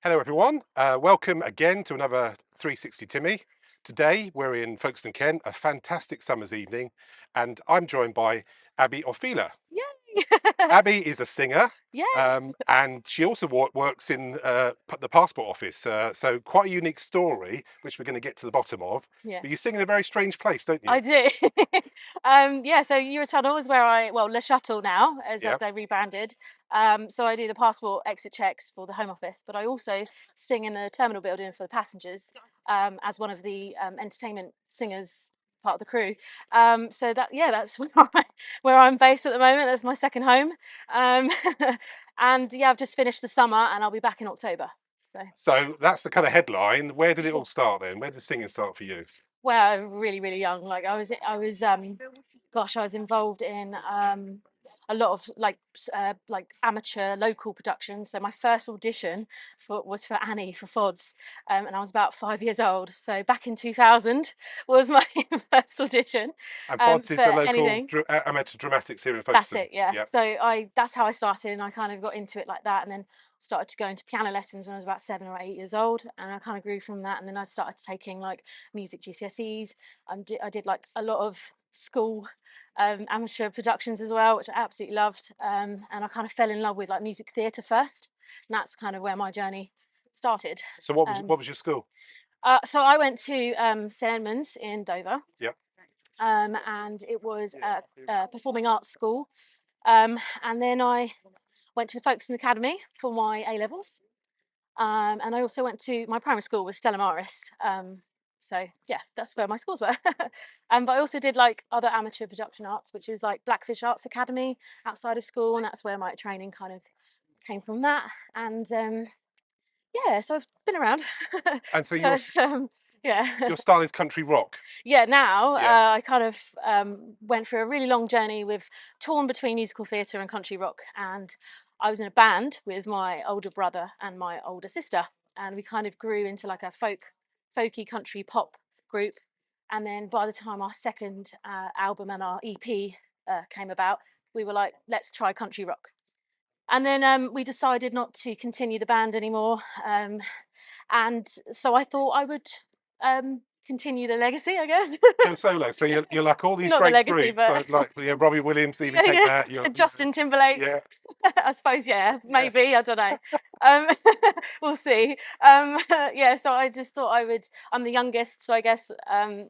Hello everyone, welcome again to another 360 Timmy. Today we're in Folkestone, Kent, a fantastic summer's evening, and I'm joined by Abi Orfila. Yay! Abi is a singer, Yay! and she also works in the passport office, so quite a unique story, which we're going to get to the bottom of. Yeah, But you sing in a very strange place, don't you? I do. Yeah, so Eurotunnel is where Le Shuttle now, as Yeah. they rebranded. So I do the passport exit checks for the Home Office, but I also sing in the terminal building for the passengers, as one of the entertainment singers, part of the crew. So that's where I'm based at the moment. That's my second home. Um, and yeah, I've just finished the summer, and I'll be back in October. So. So that's the kind of headline. Where did it all start then? Where did singing start for you? Well, really, really young. Like gosh, I was involved in a lot of like amateur local productions. So my first audition was for Annie for FODS, and I was about 5 years old. So back in 2000 was my first audition And FODS is a for local anything. amateur dramatics here in That's Folkestone. it, yeah. Yeah. So that's how I started, and I kind of got into it like that, and then started to go into piano lessons when I was about 7 or 8 years old, and I kind of grew from that. And then I started taking like music GCSEs. I did like a lot of school amateur productions as well, which I absolutely loved. And I kind of fell in love with like music theatre first, and that's kind of where my journey started. So what was Um, your school? so I went to St Edmunds in Dover, Yep. and it was a performing arts school. And then I went to the Folkestone Academy for my A levels, and I also went to my primary school with Stella Maris. So yeah, that's where my schools were. But I also did like other amateur production arts, which was like Blackfish Arts Academy outside of school, and that's where my training kind of came from that. And yeah, so I've been around. And so But, yeah. your style is country rock. Yeah, now Yeah. I kind of went through a really long journey with torn between musical theatre and country rock, and I was in a band with my older brother and my older sister, and we kind of grew into like a folky country pop group. And then by the time our second album and our EP came about, we were like, let's try country rock. And then we decided not to continue the band anymore. And so I thought I would continue the legacy, I guess. Go solo. So you're like all these Not the great legacy, groups, but like Robbie Williams, even yeah, take yeah. that. Justin Timberlake. Yeah, I suppose, yeah, yeah. maybe. I don't know. Um, we'll see. Yeah, so I just thought I would. I'm the youngest, so I guess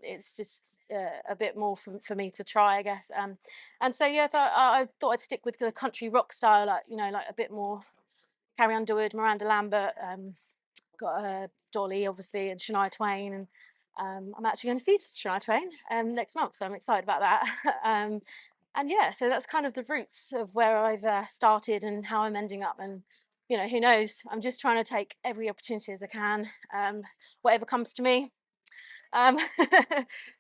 it's just a bit more for me to try, I guess. And so yeah, I thought I'd stick with the country rock style, like like a bit more Carrie Underwood, Miranda Lambert. Got Dolly, obviously, and Shania Twain, and I'm actually going to see Shania Twain next month, so I'm excited about that. And yeah, so that's kind of the roots of where I've started and how I'm ending up. And who knows? I'm just trying to take every opportunity as I can, whatever comes to me. Um,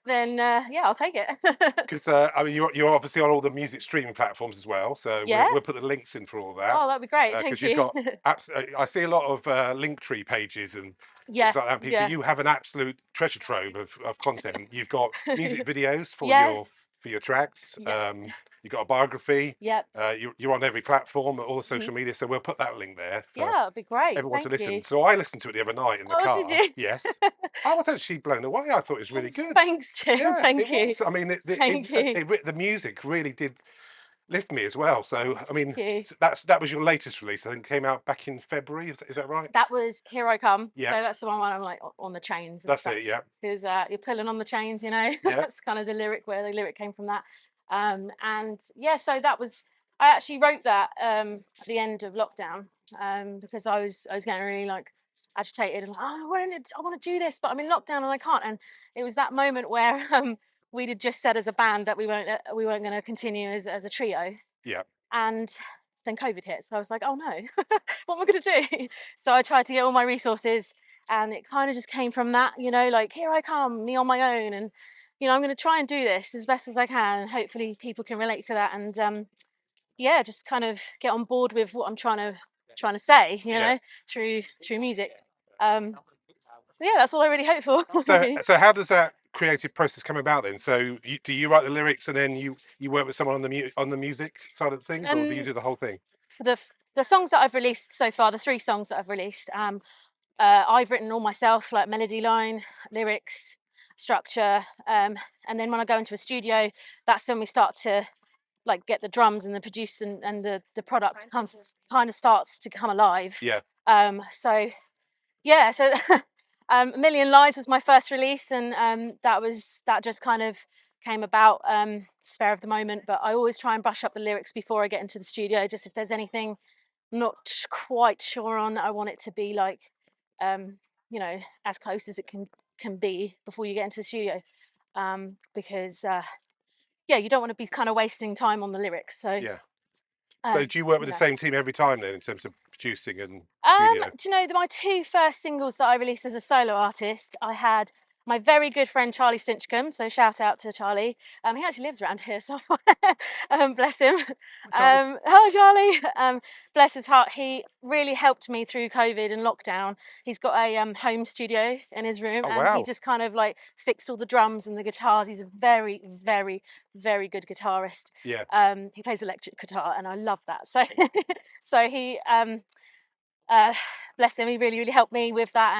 then yeah, I'll take it. Because I mean, you're obviously on all the music streaming platforms as well. So Yeah. we'll put the links in for all that. Oh, that'd be great. Because Thank you've you. got I see a lot of link tree pages and Yeah. things like that. But Yeah. you have an absolute treasure trove of content. You've got music videos Yes. for your tracks. Yep. You've got a biography. Yep. You're on every platform, all the social Mhm. media. So we'll put that link there Yeah, for that'd be great. everyone to Thank listen. you. So I listened to it the other night in the Oh, did car. you? Yes, I was actually blown away. I thought it was really good. Thanks, Jim. Yeah, it Thank you. was. I mean, Thank you. the music really did lift me as well. So I mean, Thank you. that was your latest release. I think came out back in February. Is that right? That was Here I Come. So Yeah, that's the one where I'm like on the chains and that's stuff. it. Yeah, Because you're pulling on the chains, yeah, That's kind of the lyric, where the lyric came from that. And yeah, so I actually wrote that at the end of lockdown, because I was getting really like agitated and I want to do this, but I'm in lockdown and I can't. And it was that moment where we'd had just said as a band that we weren't going to continue as a trio, yeah. and then COVID hit. So I was like, oh no, what am I going to do? So I tried to get all my resources, and it kind of just came from that, like, here I come, me on my own. And, I'm going to try and do this as best as I can. And hopefully people can relate to that. And yeah, just kind of get on board with what I'm trying to say, Yeah. through music. So yeah, that's all I really hope for. So how does that creative process come about then? So do you write the lyrics and then you work with someone on the music side of things, or do you um, do the whole thing? for the the songs that I've released so far, the 3 songs that I've released, I've written all myself, like melody line, lyrics, structure, and then when I go into a studio, that's when we start to like get the drums and the produce and the product kind of starts to come alive. Yeah. So yeah, so A Million Lies was my first release, and that just kind of came about spare of the moment. But I always try and brush up the lyrics before I get into the studio, just if there's anything not quite sure on that I want it to be like, you know, as close as it can be before you get into the studio, because yeah, you don't want to be kind of wasting time on the lyrics. So Yeah. So do you work with the yeah. same team every time then in terms of producing and studio? Do you know my 2 first singles that I released as a solo artist? I had my very good friend Charlie Stinchcombe, so shout out to Charlie. He actually lives around here, so bless him. Charlie. Hello, Charlie. Bless his heart. He really helped me through COVID and lockdown. He's got a home studio in his room, Oh and he wow. just kind of like fixed all the drums and the guitars. He's a very, very, very good guitarist. Yeah. He plays electric guitar, and I love that. So, so he. Bless him, he really, really helped me with that,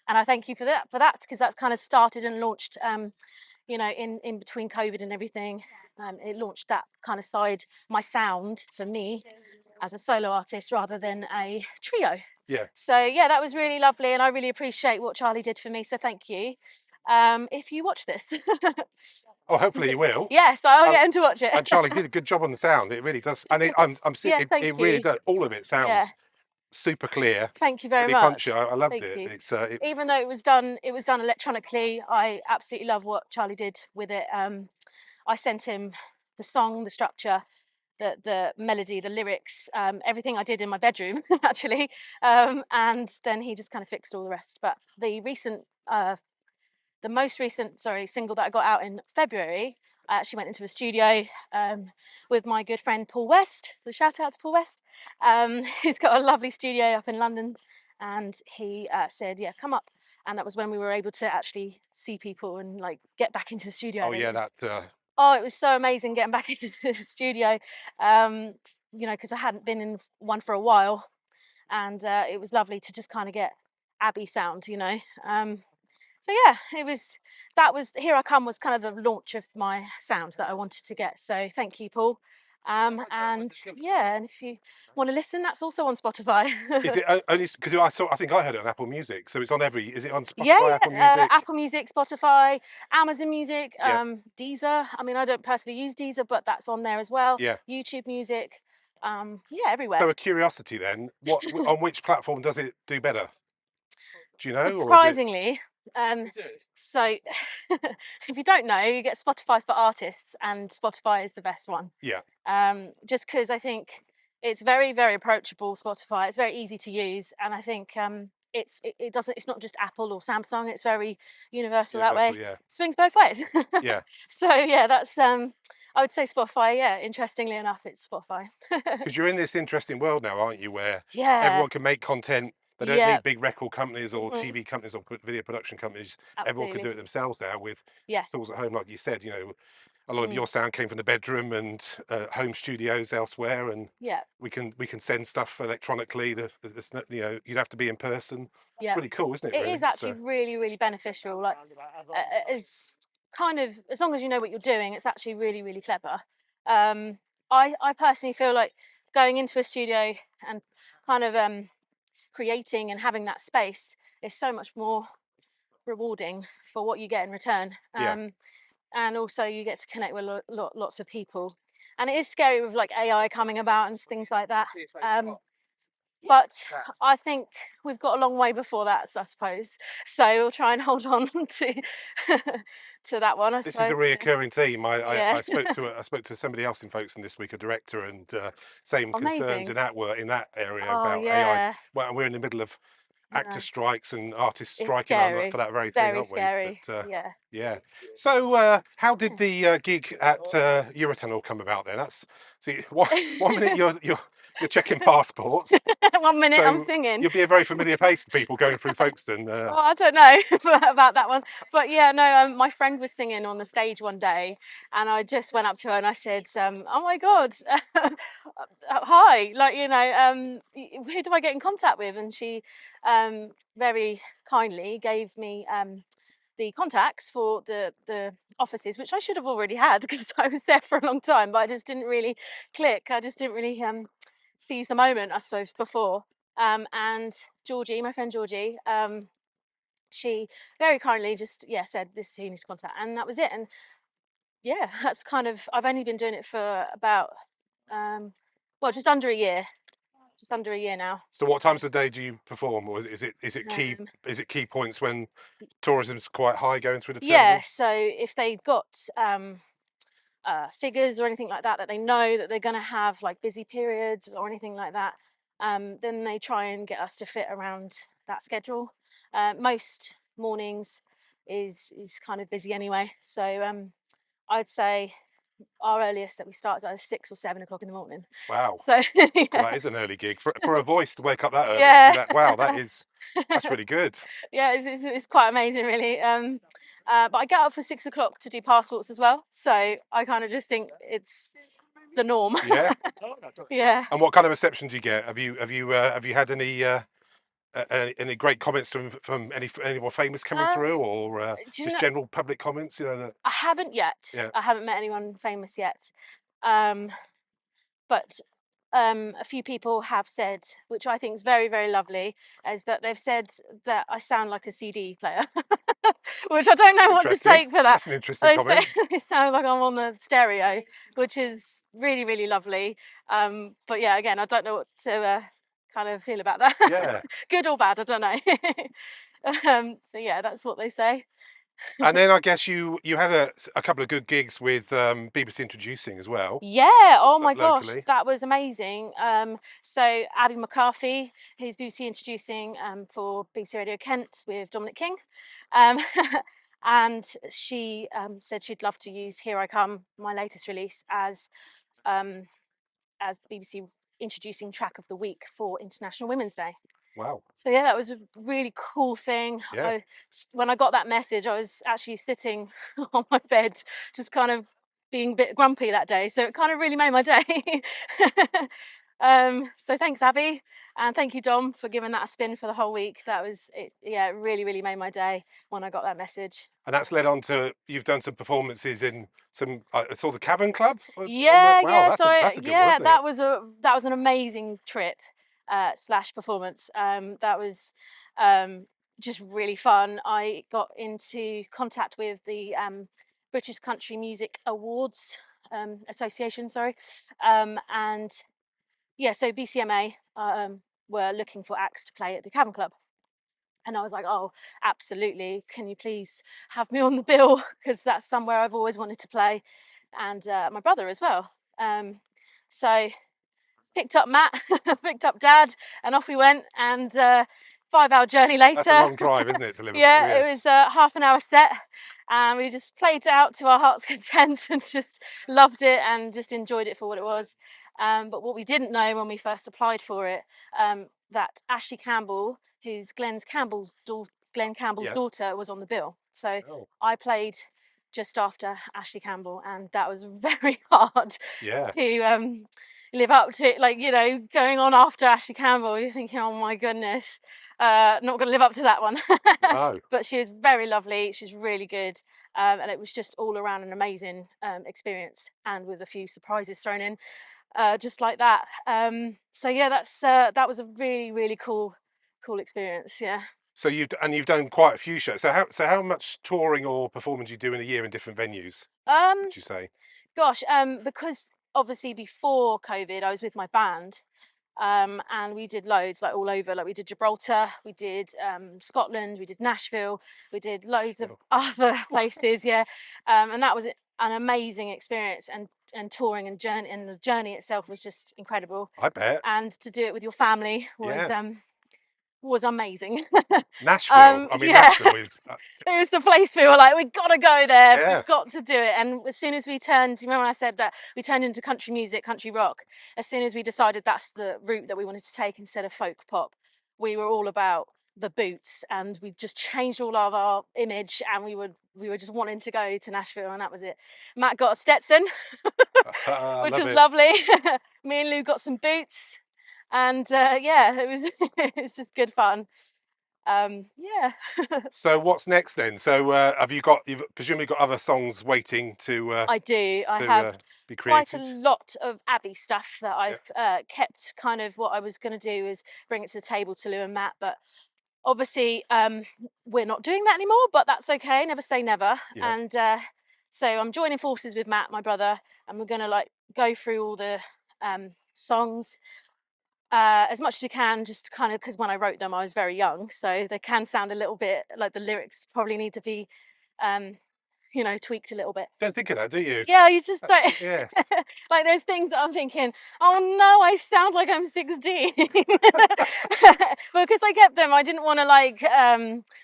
and I thank you for that because that's kind of started and launched, you know, in between COVID and everything. It launched that kind of side, my sound for me as a solo artist rather than a trio. Yeah. So yeah, that was really lovely, and I really appreciate what Charlie did for me. So thank you. If you watch this, Oh, hopefully you will. yes, I'll Um, get him to watch it. and Charlie did a good job on the sound. It really does. And Yeah, thank it really you. does. All of it Yeah, sounds super clear, thank you very really punchy. much. I loved Thank it. you. It's Even though it was done electronically, I absolutely love what Charlie did with it. I sent him the song, the structure, the melody, the lyrics, everything I did in my bedroom actually, and then he just kind of fixed all the rest. But the most recent, single that I got out in February, I actually went into a studio with my good friend Paul West. So shout out to Paul West. He's got a lovely studio up in London, and he said, "Yeah, come up." And that was when we were able to actually see people and like get back into the studio. oh And yeah, that it was so amazing getting back into the studio. You know, because I hadn't been in one for a while, and it was lovely to just kind of get Abbey sound. You know. So yeah, that was Here I Come was kind of the launch of my sound that I wanted to get. So thank you, Paul. And yeah, and if you want to listen, that's also on Spotify. is it only because I think I heard it on Apple Music, so it's on every. Is it on Yeah, Spotify, Apple Music? Apple Music, Spotify, Amazon Music, Yeah, Deezer. I mean, I don't personally use Deezer, but that's on there as well. yeah. YouTube Music. Yeah, everywhere. So a curiosity then, what on which platform does it do better? Do you know, or is it? Surprisingly, so if you don't know, you get Spotify for artists, and Spotify is the best one. Yeah, Just because I think it's very, very approachable. Spotify, it's very easy to use, and I think it doesn't. It's not just Apple or Samsung. It's very universal that universal. way. Yeah, Swings both ways. yeah. So yeah, that's I would say Spotify. Yeah, interestingly enough, it's Spotify. Because you're in this interesting world now, aren't you, where Yeah, everyone can make content. They don't yeah, need big record companies or mhm, TV companies or video production companies. Everyone can do absolutely. it themselves now with Yes. tools at home, like you said. You know, a lot of Mm, your sound came from the bedroom and home studios elsewhere, and yeah, we can send stuff electronically. You know, you'd have to be in person. It's yeah. really cool, isn't it? It Really. is actually really, really beneficial. Like, as kind of as long as you know what you're doing, it's actually really, really clever. I personally feel like going into a studio and kind of creating and having that space is so much more rewarding for what you get in return. Yeah, And also you get to connect with lots of people. And it is scary with like AI coming about and things like that. But I think we've got a long way before that, I suppose. So we'll try and hold on to to that one, I this is a suppose. reoccurring theme. Yeah. I spoke to somebody else in Folkestone this week, a director, and same concerns Amazing. in that area Oh about AI. yeah. Well, we're in the middle of actor No, strikes and artists it's striking for scary. that very thing, Very aren't we? scary. But Yeah. yeah. So how did the gig at Eurotunnel come about then? That's see one minute you're checking passports. 1 minute I'm So singing. you'll be a very familiar face to people going through Folkestone. Oh, I don't know about that one, but yeah, no. My friend was singing on the stage one day, and I just went up to her and I said, "Oh my God, hi! Like, who do I get in contact with?" And she very kindly gave me the contacts for the offices, which I should have already had because I was there for a long time, but I just didn't really click. I just didn't really seize the moment, I suppose, before. And Georgie, my friend Georgie, she very kindly just said, "This is who you need to contact," and that was it. And yeah, that's kind of, I've only been doing it for about just under a year now. So what times of the day do you perform, or Um, is it key points when tourism's quite high going through the yeah, terminal? so if they've got figures or anything like that they know that they're going to have like busy periods or anything like that, then they try and get us to fit around that schedule. Most mornings is kind of busy anyway, so I'd say our earliest that we start is either 6 or 7 o'clock in the morning. Wow. So Well, yeah, that is an early gig for a voice to wake up that early. yeah. Wow, that's really good. Yeah, it's quite amazing, really. But I get up for 6 o'clock to do passports as well, so I kind of just think it's the norm. Yeah. Yeah. And what kind of reception do you get? Have you had any great comments from anyone famous coming Um, through, or do you just know? general public comments? I haven't yet. Yeah. I haven't met anyone famous yet. Um, but a few people have said, which I think is very, very lovely, is that they've said that I sound like a CD player, which I don't know what to Interesting. take for that. That's an interesting They say comment. it sounds like I'm on the stereo, which is really, really lovely. But yeah, again, I don't know what to kind of feel about that. Yeah. Good or bad, I don't know. So yeah, that's what they say. And then I guess you had a couple of good gigs with BBC Introducing as well, Yeah, oh my gosh, locally. that was amazing. So Abby McCarthy, who's BBC introducing for BBC Radio Kent with Dominic King, um, and she said she'd love to use "Here I Come," my latest release, um, as the BBC introducing track of the week for International Women's Day. Wow. So yeah, that was a really cool thing. Yeah. When I got that message, I was actually sitting on my bed, just kind of being a bit grumpy that day. So it kind of really made my day. So thanks, Abby, and thank you, Dom, for giving that a spin for the whole week. That was it. Yeah, it really, really made my day when I got that message. And that's led on to you've done some performances in some. I saw the Cavern Club on that. Yeah, Wow, yeah. So that's a good one, yeah, isn't it? that was an amazing trip slash performance. That was just really fun. I got into contact with the British Country Music Awards Association, sorry, and yeah, so BCMA were looking for acts to play at the Cavern Club. And I was like, "Oh, absolutely. Can you please have me on the bill? Because that's somewhere I've always wanted to play." And my brother as well. So picked up Matt, picked up Dad, and off we went. And 5 hour journey That's a later, long drive, isn't it, to Liverpool? yeah, it Yes. was a half an hour set. And we just played it out to our heart's content and just loved it and just enjoyed it for what it was. But what we didn't know when we first applied for it, that Ashley Campbell, who's Glenn Campbell's Yeah. daughter, was on the bill. So Oh, I played just after Ashley Campbell, and that was very hard yeah. to live up to. Like, going on after Ashley Campbell, you're thinking, "Oh my goodness, not going to live up to that one." No. But she was very lovely. She's really good, and it was just all around an amazing experience, and with a few surprises thrown in, just like that. So yeah, that was a really, really cool experience. Yeah. So you've done quite a few shows. So how much touring or performing do you do in a year in different venues, Um, would you say? Gosh, because obviously before COVID, I was with my band, and we did loads, like all over. Like we did Gibraltar, we did Scotland, we did Nashville, we did loads of Oh, other places. Yeah, and that was an amazing experience, and touring and the journey itself was just incredible. I bet. And to do it with your family was Yeah. was amazing. Nashville. I mean, Yeah, Nashville is it was the place we were like, we've got to go there. yeah. We've got to do it. And as soon as we turned, remember when I said that we turned into country music, country rock? As soon as we decided that's the route that we wanted to take instead of folk pop, we were all about the boots, and we just changed all of our image, and we were just wanting to go to Nashville, and that was it. Matt got a Stetson, I which love was it. lovely. Me and Lou got some boots, and yeah, it was it was just good fun. Yeah. So what's next then? So you've presumably got other songs waiting I do. I to have be quite a created? lot of Abi stuff that Yeah, I've kept. Kind of what I was going to do is bring it to the table to Lou and Matt, but obviously we're not doing that anymore. But that's okay. Never say never. yeah. And so I'm joining forces with Matt, my brother, and we're going to like go through all the songs as much as we can, just kind of because when I wrote them I was very young, so they can sound a little bit like the lyrics probably need to be um, tweaked a little bit. Don't think of that, do you? Yeah, you just That's don't. yes. Like there's things that I'm thinking, oh no, I sound like I'm 16. Because I kept them, I didn't want to like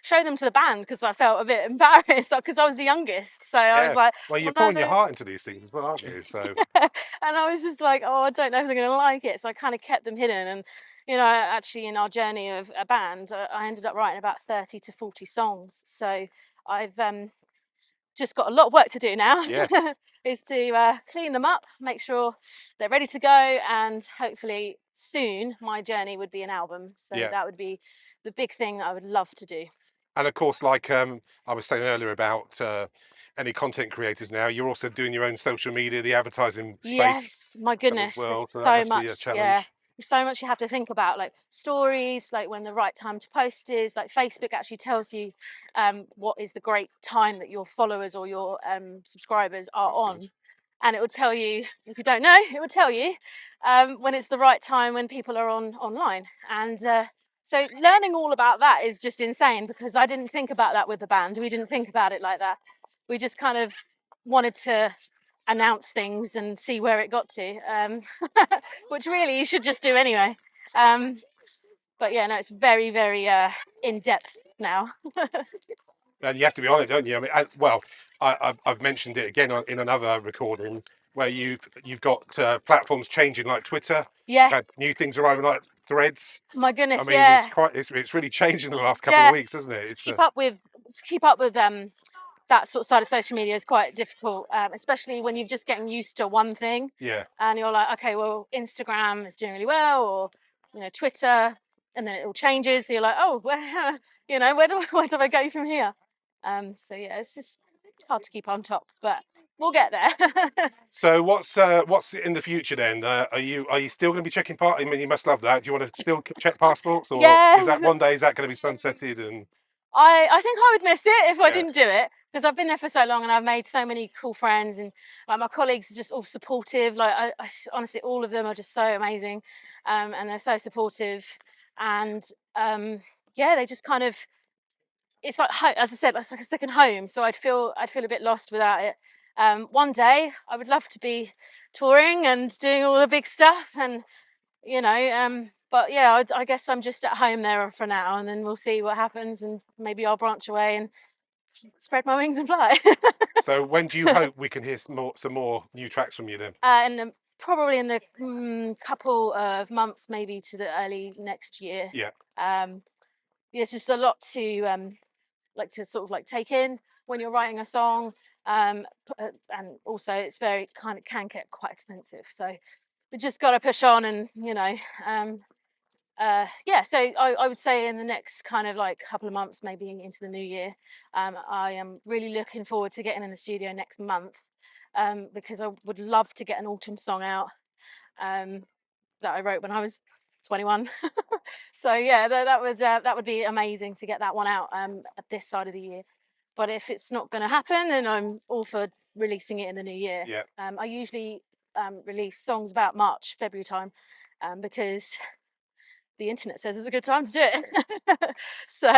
show them to the band because I felt a bit embarrassed because I was the youngest. So I was Yeah. like, Well, oh you're no, pouring your heart into these things as well, aren't you? So and I was just like, oh, I don't know if they're going to like it. So I kind of kept them hidden. And, actually in our journey of a band, I ended up writing about 30 to 40 songs. So I've just got a lot of work to do now. yes. Is to clean them up, make sure they're ready to go, and hopefully soon my journey would be an album. So Yeah. that would be the big thing that I would love to do. And of course, like I was saying earlier about any content creators now, you're also doing your own social media, the advertising space Yes, my as goodness, there's well. So that so must be a much. Yeah, challenge. there's so much you have to think about, like stories, like when the right time to post is. Like Facebook actually tells you what is the great time that your followers or your subscribers are That's good. on, and it will tell you if you don't know, it will tell you when it's the right time when people are online. And so learning all about that is just insane because I didn't think about that with the band. We didn't think about it like that. We just kind of wanted to announce things and see where it got to, which really you should just do anyway. But yeah, no, it's very, very in depth now. And you have to be on it, don't you? I mean, I've mentioned it again in another recording where you've got platforms changing like Twitter. You've Yeah, had new things arriving like Threads. my I goodness, mean, yeah, it's really changed in the last couple of yeah. weeks, hasn't it? To It's keep up with, that sort of side of social media is quite difficult, especially when you're just getting used to one thing, yeah. and you're like, okay, well, Instagram is doing really well, or Twitter, and then it all changes. So you're like, oh, where, where do I go from here? So yeah, it's just hard to keep on top, but we'll get there. So what's in the future then? Are you still going to be checking I mean, you must love that. Do you want to still check passports, or is that Yes, one day is that going to be sunsetted? And I think I would miss it if I yeah, didn't do it because I've been there for so long and I've made so many cool friends, and like my colleagues are just all supportive. Like honestly, all of them are just so amazing, and they're so supportive, and yeah, they just kind of, it's like as I said, it's like a second home. So I'd feel a bit lost without it. One day I would love to be touring and doing all the big stuff, and but yeah, I guess I'm just at home there for now, and then we'll see what happens, and maybe I'll branch away and spread my wings and fly. so when do you hope we can hear some more new tracks from you then? Probably in the couple of months, maybe to the early next year. Yeah. Yeah, it's just a lot to like to sort of like take in when you're writing a song, and also it's very kind of can get quite expensive. So we just got to push on, and yeah, so I would say in the next kind of like couple of months, maybe into the new year, I am really looking forward to getting in the studio next month, because I would love to get an autumn song out that I wrote when I was 21. So yeah, that would be amazing to get that one out at this side of the year. But if it's not going to happen, then I'm all for releasing it in the new year. Yeah. I usually release songs about March, February time, because the internet says it's a good time to do it. So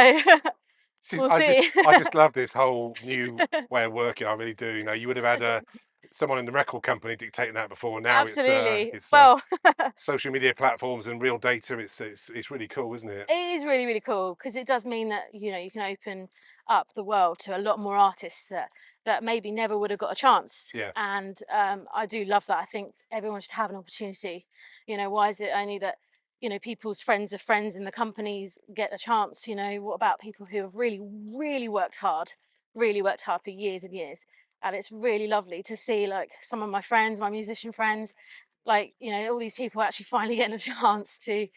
we'll I see. just love this whole new way of working. I really do. You would have had someone in the record company dictating that before. Now Absolutely. it's Well, social media platforms and real data. It's really cool, isn't it? it is really, really cool because it does mean that, you can open up the world to a lot more artists that maybe never would have got a chance. Yeah, And I do love that. I think everyone should have an opportunity. Why is it only that, people's friends of friends in the companies get a chance? What about people who have really, really worked hard for years and years? And it's really lovely to see like some of my friends, my musician friends, like, all these people actually finally getting a chance to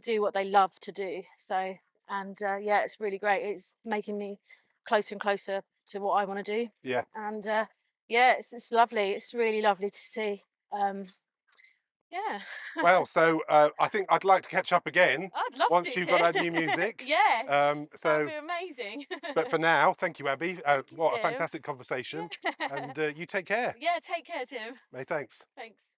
do what they love to do. So, and yeah, it's really great. It's making me closer and closer to what I want to do. yeah. And yeah, it's lovely. It's really lovely to see. Um, yeah. Well, so I think I'd like to catch up again I'd love once to, you've got Ken. our new music. Yes, that'd So, be amazing. but for now, thank you, Abby. Thank you, What a Tim. fantastic conversation. Yeah. And you take care. Yeah, take care, Tim. Many thanks. Thanks.